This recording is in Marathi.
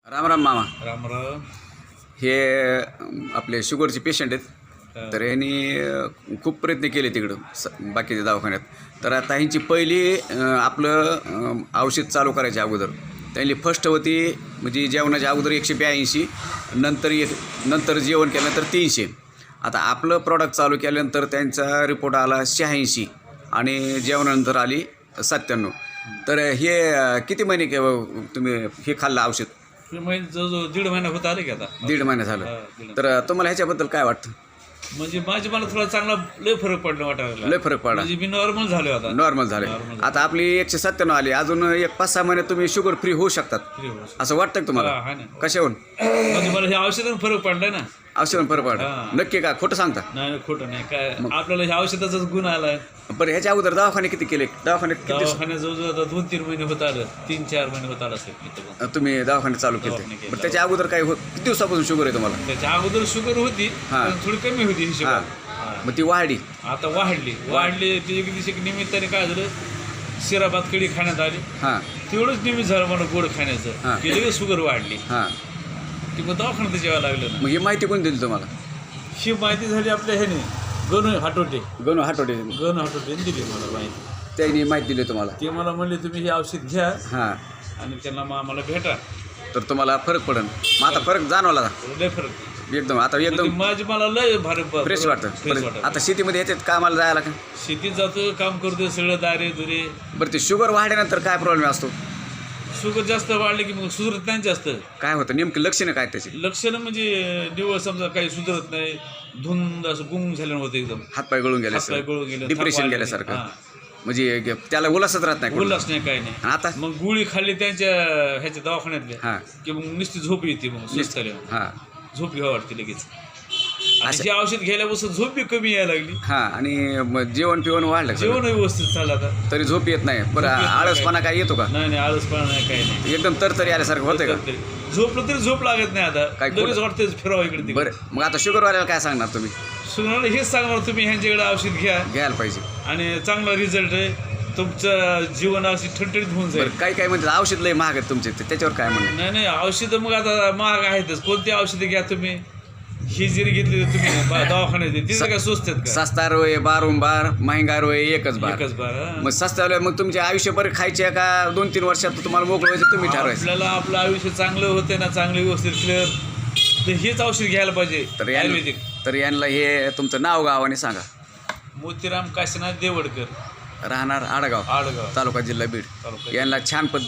राम राम मामा. राम राम. हे आपले शुगरचे पेशंट आहेत. तर यांनी खूप प्रयत्न केले तिकडं बाकीच्या दवाखान्यात. तर आता ह्यांची पहिली आपलं औषध चालू करायच्या अगोदर त्यांनी फर्स्ट होती म्हणजे जेवणाच्या अगोदर 182, नंतर जेवण केल्यानंतर 300. आता आपलं प्रॉडक्ट चालू केल्यानंतर त्यांचा रिपोर्ट आला 86 आणि जेवणानंतर आली 97. तर हे किती महिने तुम्ही हे खाल्लं औषध? जवळजवळ 1.5 महिना होत आले की आता. 1.5 महिना झालं. तर तुम्हाला ह्याच्याबद्दल काय वाटतं? म्हणजे मला थोडा चांगला लय फरक पडला वाटायला. लय फरक पडला. म्हणजे मी नॉर्मल झालो आता. नॉर्मल झाले. आता आपली 197 आली. अजून 5-6 महिने तुम्ही शुगर फ्री होऊ शकतात असं वाटतं का तुम्हाला? कशाहून? म्हणजे मला हे औषधानं फरक पडलाय ना. औषधानं फरक पडला. नक्की का खोटं सांगता? नाही खोटं नाही. काय आपल्याला ह्या औषधाचाच गुण आलाय. बरं ह्याच्या अगोदर दवाखाने किती केले? दवाखान्यात जवळजवळ आता 2-3 महिने होत आलं. 3-4 महिने होत आलं असेल. तुम्ही दवाखाने चालू केले. बरं त्याच्या अगोदर काय किती दिवसापासून शुगर आहे तुम्हाला? त्याच्या अगोदर शुगर होती पण थोडी कमी होती हिशोबात. मग ती वाढली. आता वाढली ती निमित्ताने काय झालं, शिरा भात कढी खाण्यात आली. तेवढंच निमित्त झालं मला गोड खाण्याचं की लगेच शुगर वाढली. ती मग दवाखान्यात जेवायला लागलं. मग ही माहिती कोण दिली तुम्हाला? ही माहिती झाली आपल्या ह्याने गणू हाटोटे दिली मला माहिती. त्यांनी माहिती दिली तुम्हाला? ते मला म्हणले तुम्ही हे औषध घ्या आणि त्यांना आम्हाला भेटा तर तुम्हाला फरक पडेल. मग आता फरक जाणवला लय फरक एकदम? आता एकदम मला लय भारी फ्रेश वाटतं. आता शेतीमध्ये येतात कामाला जायला का? शेतीत जातो, काम करतो सगळं दारे दुरे. बरं ते शुगर वाढल्यानंतर काय प्रॉब्लेम असतो? शुगर जास्त वाढले की मग सुधरत नाही जास्त. काय होतं नेमकं लक्षणं काय त्याची? लक्षणं म्हणजे निवड समजा काही सुधरत नाही, धुंद असं गुंग झाल्यानं होतं एकदम. हातपाय गळून गेले, डिप्रेशन गेल्यासारखं. म्हणजे त्याला उल्हासच राहत नाही. उल्हास नाही काही नाही. आता मग गोळी खाल्ली त्यांच्या ह्याच्या दवाखान्यातल्या की मग नुसती झोप येते. मग सुस्त झोप घ्यावं वाटते लगेच. अशी औषध घ्यायल्यापासून झोप बी कमी यायला लागली. आणि जेवण पिवण वाढलं, जेवण व्यवस्थित चाललं आता तरी झोप येत नाही. बरं आळसपणा काय येतो का? नाही आळसपणा नाही काही नाही. एकदम तरतरी आल्यासारखं होतं का? झोपलं तरी झोप लागत नाही आता. काय लगेच वाटतं फिरावं इकडे. बरं मग आता शुगरवाल्याला काय सांगणार तुम्ही? शुगरवाला हेच सांगणार तुम्ही ह्यांच्याकडे औषध घ्यायला पाहिजे आणि चांगला रिझल्ट आहे. तुमचं जीवन अशी ठणठणीत होऊन जाईल. काही काही म्हणतात औषध लय महाग आहेत तुमचे, त्याच्यावर काय म्हणणं? नाही औषधं मग आता महाग आहेतच. कोणती औषधं घ्या तुम्ही. ही जरी घेतली तुम्ही दवाखान्यात तिथं काय स्वस्त आहेत का? सस्ता रोय बार महंगा रोय एकच बार. मग सस्ता मग तुमचे आयुष्यभर खायचे का 2-3 वर्षात तुम्हाला मोकळं व्हायचं तुम्ही ठरवायचं. आपल्याला आपलं आयुष्य चांगलं होते ना, चांगलं व्यवस्थित क्लिअर, तर हेच औषध घ्यायला पाहिजे आयुर्वेदिक. तर यांना हे तुमचं नाव गाव आणि सांगा. मोतीराम काशीनाथ देवडकर, राहणार आडगाव, तालुका जिल्हा बीड. यांना छान पद्धती